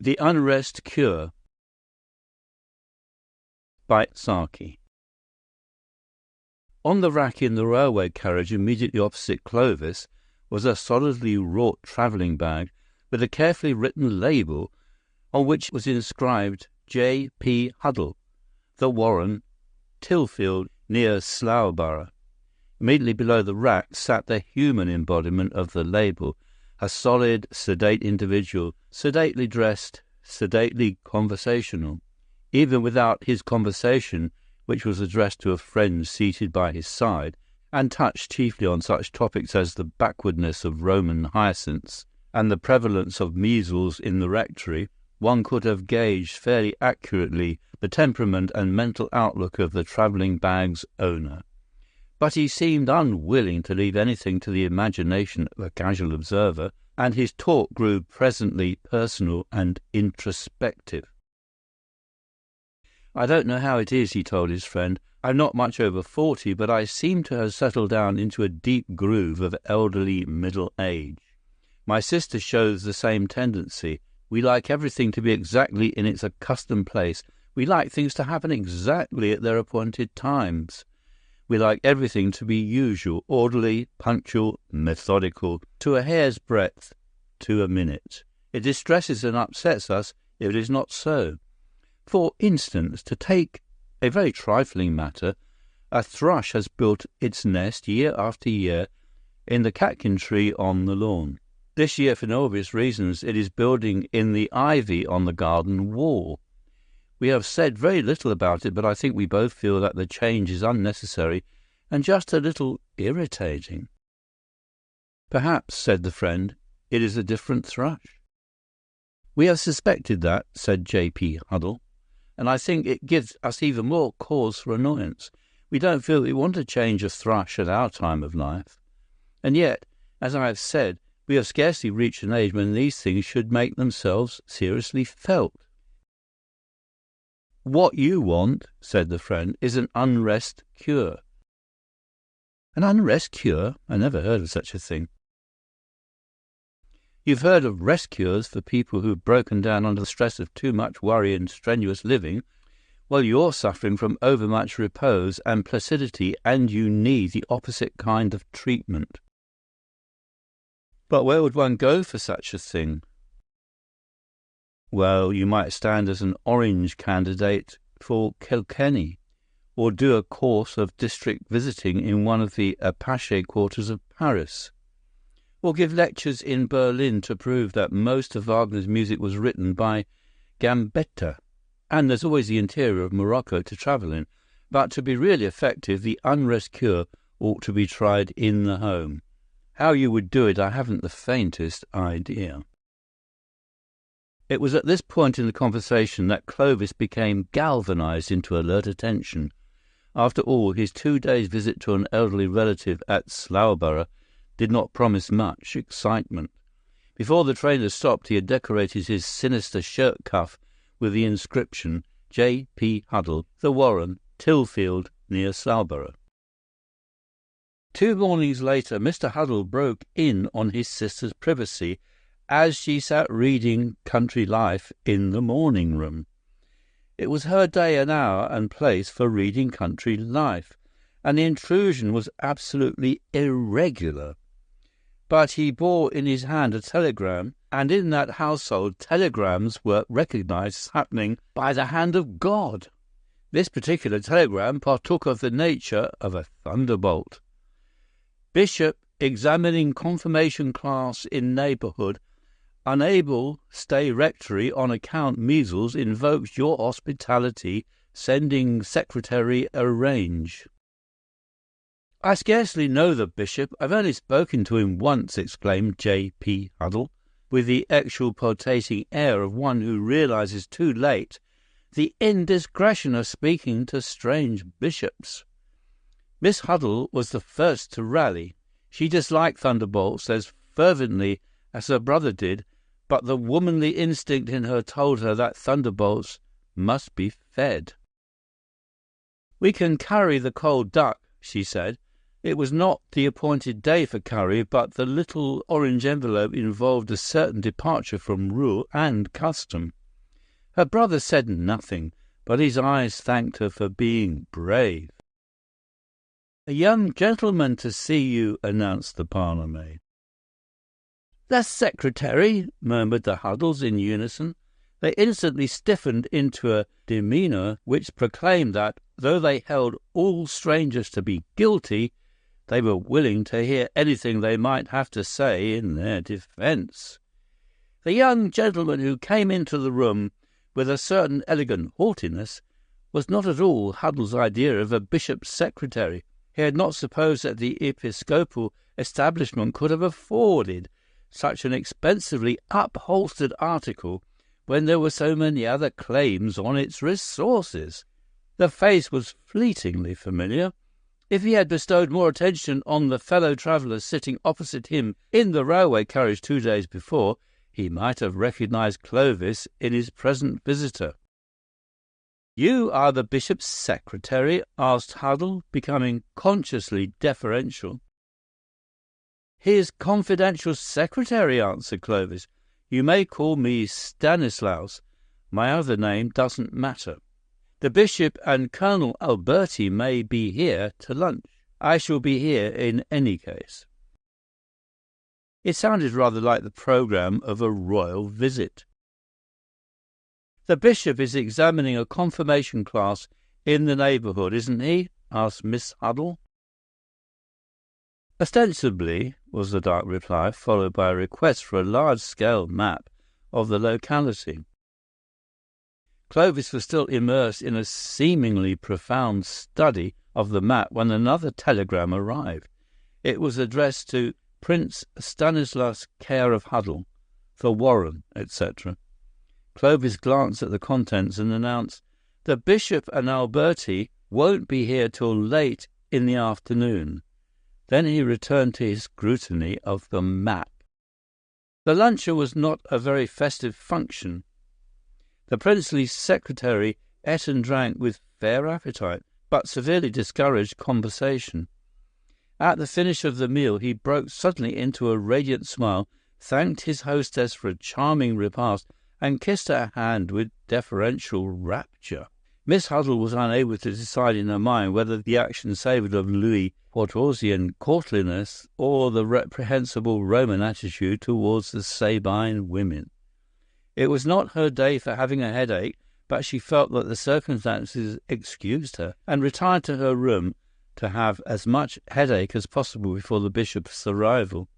The Unrest Cure by Saki. On the rack in the railway carriage immediately opposite Clovis was a solidly wrought travelling bag with a carefully written label on which was inscribed J. P. Huddle, The Warren, Tillfield, near Slowborough. Immediately below the rack sat the human embodiment of the label, a solid, sedate individual, sedately dressed, sedately conversational. Even without his conversation, which was addressed to a friend seated by his side, and touched chiefly on such topics as the backwardness of Roman hyacinths and the prevalence of measles in the rectory, one could have gauged fairly accurately the temperament and mental outlook of the travelling bag's owner. But he seemed unwilling to leave anything to the imagination of a casual observer, and his talk grew presently personal and introspective. "I don't know how it is," he told his friend. "I'm not much over 40, but I seem to have settled down into a deep groove of elderly middle age. My sister shows the same tendency. We like everything to be exactly in its accustomed place. We like things to happen exactly at their appointed times. We like everything to be usual, orderly, punctual, methodical, to a hair's breadth, to a minute. It distresses and upsets us if it is not so. For instance, to take a very trifling matter, a thrush has built its nest year after year in the catkin tree on the lawn. This year, for no obvious reasons, it is building in the ivy on the garden wall. We have said very little about it, but I think we both feel that the change is unnecessary and just a little irritating." "Perhaps," said the friend, "it is a different thrush." "We have suspected that," said J. P. Huddle, "and I think it gives us even more cause for annoyance. We don't feel we want to change a thrush at our time of life. And yet, as I have said, we have scarcely reached an age when these things should make themselves seriously felt." "What you want," said the friend, "is an unrest cure." "An unrest cure? I never heard of such a thing." "You've heard of rest cures for people who've broken down under the stress of too much worry and strenuous living. Well, you're suffering from overmuch repose and placidity, and you need the opposite kind of treatment." "But where would one go for such a thing?" "Well, you might stand as an orange candidate for Kilkenny, or do a course of district visiting in one of the apache quarters of Paris, or give lectures in Berlin to prove that most of Wagner's music was written by Gambetta. And there's always the interior of Morocco to travel in. But to be really effective, the unrest cure ought to be tried in the home. How you would do it, I haven't the faintest idea." It was at this point in the conversation that Clovis became galvanized into alert attention. After all, his 2 days' visit to an elderly relative at Slowborough did not promise much excitement. Before the train had stopped, he had decorated his sinister shirt cuff with the inscription, J. P. Huddle, The Warren, Tillfield, near Slowborough. 2 mornings later, Mr. Huddle broke in on his sister's privacy as she sat reading Country Life in the morning room. It was her day and hour and place for reading Country Life, and the intrusion was absolutely irregular. But he bore in his hand a telegram, and in that household telegrams were recognized as happening by the hand of God. This particular telegram partook of the nature of a thunderbolt. "Bishop examining confirmation class in neighborhood. Unable stay rectory on account measles, invokes your hospitality, sending secretary arrange." "I scarcely know the bishop. I've only spoken to him once," exclaimed J. P. Huddle, with the exculpating air of one who realizes too late the indiscretion of speaking to strange bishops. Miss Huddle was the first to rally. She disliked thunderbolts as fervently as her brother did, but the womanly instinct in her told her that thunderbolts must be fed. "We can carry the cold duck," she said, It was not the appointed day for curry, but the little orange envelope involved a certain departure from rule and custom. Her brother said nothing, but his eyes thanked her for being brave. "A young gentleman to see you," announced the parlour-maid. "The secretary," murmured the Huddles in unison. They instantly stiffened into a demeanour which proclaimed that, though they held all strangers to be guilty, they were willing to hear anything they might have to say in their defence. The young gentleman who came into the room with a certain elegant haughtiness was not at all Huddle's idea of a bishop's secretary. He had not supposed that the episcopal establishment could have afforded such an expensively upholstered article when there were so many other claims on its resources. The face was fleetingly familiar. If he had bestowed more attention on the fellow traveller sitting opposite him in the railway carriage 2 days before, he might have recognized Clovis in his present visitor. "You are the bishop's secretary?" asked Huddle, becoming consciously deferential. "His confidential secretary," answered Clovis. "You may call me Stanislaus. My other name doesn't matter. The bishop and Colonel Alberti may be here to lunch. I shall be here in any case." It sounded rather like the programme of a royal visit. "The bishop is examining a confirmation class in the neighbourhood, isn't he?" asked Miss Huddle. "Ostensibly," was the dark reply, followed by a request for a large-scale map of the locality. Clovis was still immersed in a seemingly profound study of the map when another telegram arrived. It was addressed to Prince Stanislaus, care of Huddle, for Warren, etc. Clovis glanced at the contents and announced, "The bishop and Alberti won't be here till late in the afternoon." Then he returned to his scrutiny of the map. The luncheon was not a very festive function. The princely secretary ate and drank with fair appetite, but severely discouraged conversation. At the finish of the meal, he broke suddenly into a radiant smile, thanked his hostess for a charming repast, and kissed her hand with deferential rapture. Miss Huddle was unable to decide in her mind whether the action savoured of Louis XIVian courtliness or the reprehensible Roman attitude towards the Sabine women. It was not her day for having a headache, but she felt that the circumstances excused her, and retired to her room to have as much headache as possible before the bishop's arrival.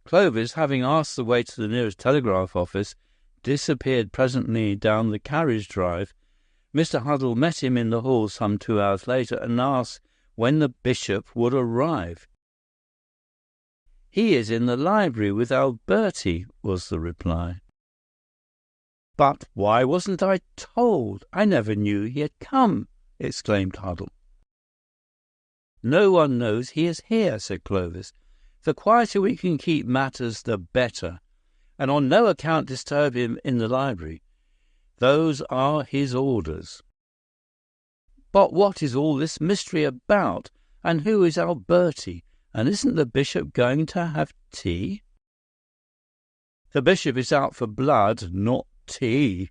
Clovis, having asked the way to the nearest telegraph office, disappeared presently down the carriage drive. Mr. Huddle met him in the hall some 2 hours later and asked when the bishop would arrive. "He is in the library with Alberti," was the reply. "But why wasn't I told? I never knew he had come," exclaimed Huddle. "No one knows he is here," said Clovis. "The quieter we can keep matters, the better, and on no account disturb him in the library. Those are his orders." "But what is all this mystery about? And who is Alberti? And isn't the bishop going to have tea?" "The bishop is out for blood, not tea."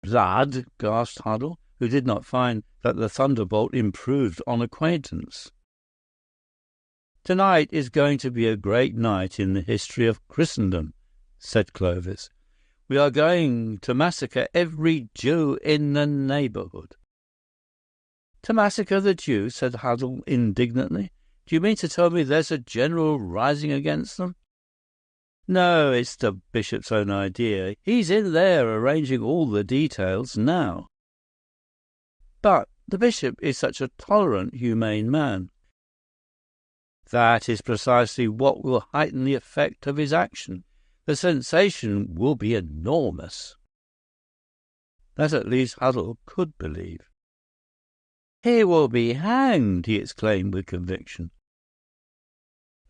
"Blood?" gasped Huddle, who did not find that the thunderbolt improved on acquaintance. "Tonight is going to be a great night in the history of Christendom," said Clovis. "We are going to massacre every Jew in the neighbourhood." "To massacre the Jews?" said Huddle indignantly. "Do you mean to tell me there's a general rising against them?" "No, it's the bishop's own idea. He's in there arranging all the details now." "But the bishop is such a tolerant, humane man." "That is precisely what will heighten the effect of his action. The sensation will be enormous." That at least Huddle could believe. "He will be hanged!" he exclaimed with conviction.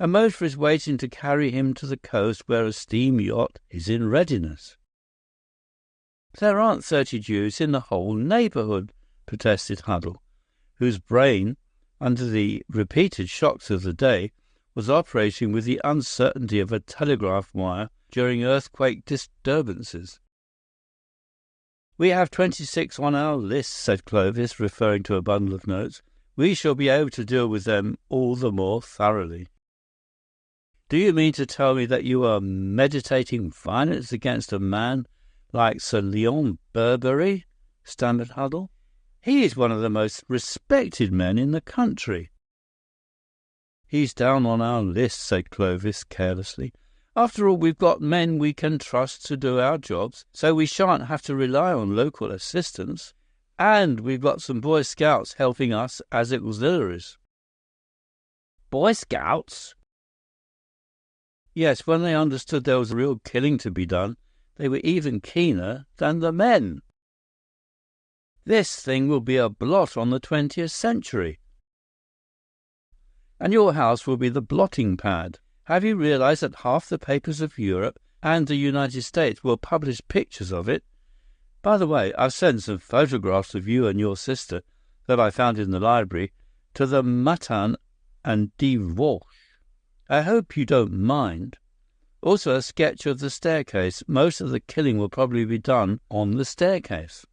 "A motor is waiting to carry him to the coast where a steam yacht is in readiness." "There aren't 30 Jews in the whole neighbourhood," protested Huddle, whose brain, under the repeated shocks of the day, was operating with the uncertainty of a telegraph wire during earthquake disturbances. "We have 26 on our list," said Clovis, referring to a bundle of notes. "We shall be able to deal with them all the more thoroughly." "Do you mean to tell me that you are meditating violence against a man like Sir Leon Burberry?" stammered Huddle. "He is one of the most respected men in the country." "He's down on our list," said Clovis carelessly. "After all, we've got men we can trust to do our jobs, so we shan't have to rely on local assistance. And we've got some Boy Scouts helping us as auxiliaries." "Boy Scouts?" "Yes, when they understood there was a real killing to be done, they were even keener than the men. This thing will be a blot on the 20th century. And your house will be the blotting pad. Have you realized that half the papers of Europe and the United States will publish pictures of it? By the way, I've sent some photographs of you and your sister that I found in the library to the Matin and Divorce. I hope you don't mind. Also a sketch of the staircase. Most of the killing will probably be done on the staircase."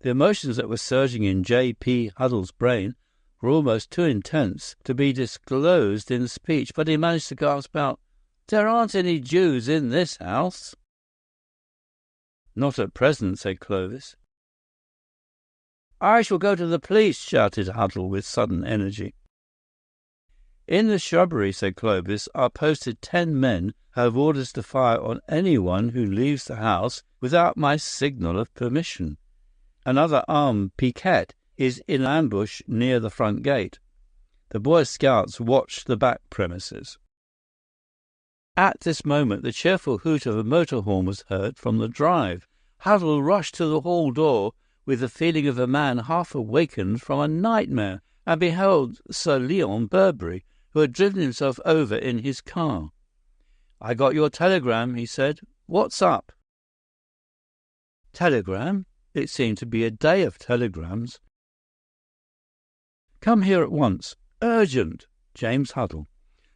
The emotions that were surging in J.P. Huddle's brain were almost too intense to be disclosed in speech, but he managed to gasp out, "There aren't any Jews in this house." "Not at present," said Clovis. "I shall go to the police," shouted Huddle with sudden energy. "In the shrubbery," said Clovis, "are posted 10 men who have orders to fire on anyone who leaves the house without my signal of permission. Another armed piquet is in ambush near the front gate. The Boy Scouts watch the back premises." At this moment, the cheerful hoot of a motor horn was heard from the drive. Huddle rushed to the hall door with the feeling of a man half awakened from a nightmare, and beheld Sir Leon Burberry, who had driven himself over in his car. "I got your telegram," he said. "What's up?" Telegram? It seemed to be a day of telegrams. "Come here at once. Urgent. James Huddle,"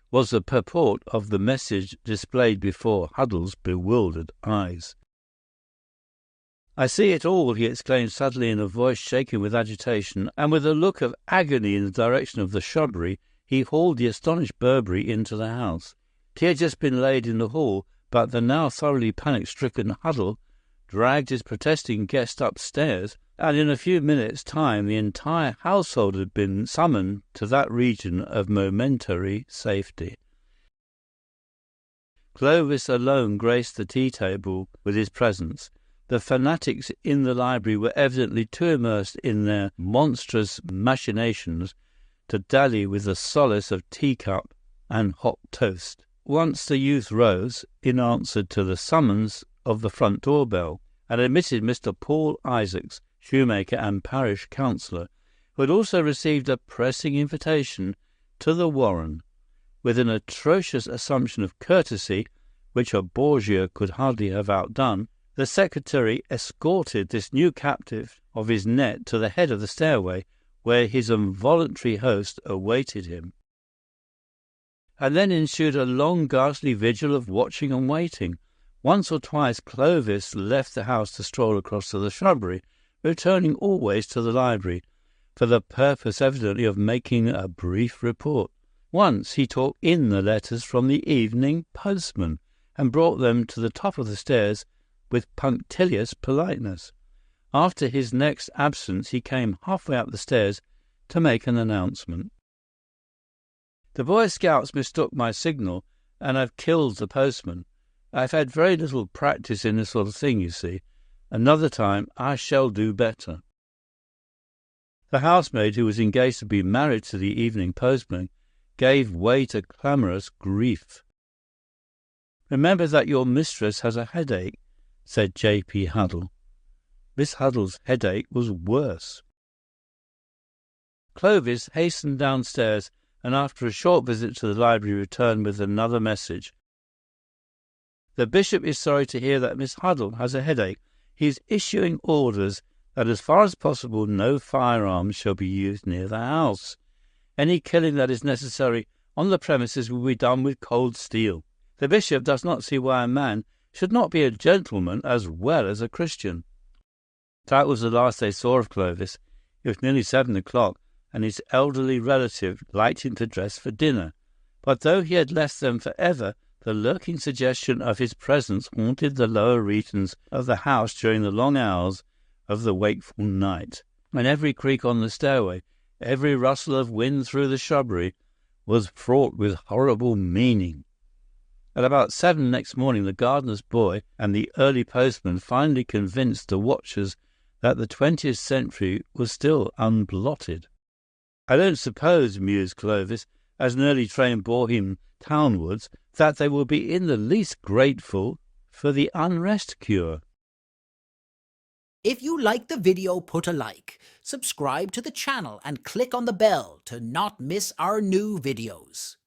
was the purport of the message displayed before Huddle's bewildered eyes. "I see it all," he exclaimed suddenly in a voice shaken with agitation, and with a look of agony in the direction of the shrubbery, he hauled the astonished Burberry into the house. Tea had just been laid in the hall, but the now thoroughly panic-stricken Huddle dragged his protesting guest upstairs, and in a few minutes' time the entire household had been summoned to that region of momentary safety. Clovis alone graced the tea-table with his presence. The fanatics in the library were evidently too immersed in their monstrous machinations to dally with the solace of teacup and hot toast. Once the youth rose, in answer to the summons of the front door bell, and admitted Mr. Paul Isaacs, shoemaker and parish councillor, who had also received a pressing invitation to the Warren. With an atrocious assumption of courtesy, which a Borgia could hardly have outdone, the secretary escorted this new captive of his net to the head of the stairway, where his involuntary host awaited him. And then ensued a long ghastly vigil of watching and waiting. Once or twice Clovis left the house to stroll across to the shrubbery, returning always to the library, for the purpose evidently of making a brief report. Once he took in the letters from the evening postman, and brought them to the top of the stairs with punctilious politeness. After his next absence he came halfway up the stairs to make an announcement. "The Boy Scouts mistook my signal, and have killed the postman. I've had very little practice in this sort of thing, you see. Another time I shall do better." The housemaid, who was engaged to be married to the evening postman, gave way to clamorous grief. "Remember that your mistress has a headache," said J.P. Huddle. Miss Huddle's headache was worse. Clovis hastened downstairs, and after a short visit to the library returned with another message. "The bishop is sorry to hear that Miss Huddle has a headache. He is issuing orders that as far as possible no firearms shall be used near the house. Any killing that is necessary on the premises will be done with cold steel. The bishop does not see why a man should not be a gentleman as well as a Christian. That was the last they saw of Clovis. It was nearly 7 o'clock, and his elderly relative liked him to dress for dinner. But though he had left them forever, the lurking suggestion of his presence haunted the lower regions of the house during the long hours of the wakeful night, and every creak on the stairway, every rustle of wind through the shrubbery, was fraught with horrible meaning. At about 7 next morning, the gardener's boy and the early postman finally convinced the watchers that the 20th century was still unblotted. "I don't suppose," mused Clovis, as an early train bore him townwards, "that they will be in the least grateful for the unrest cure." If you liked the video, put a like, subscribe to the channel and click on the bell to not miss our new videos.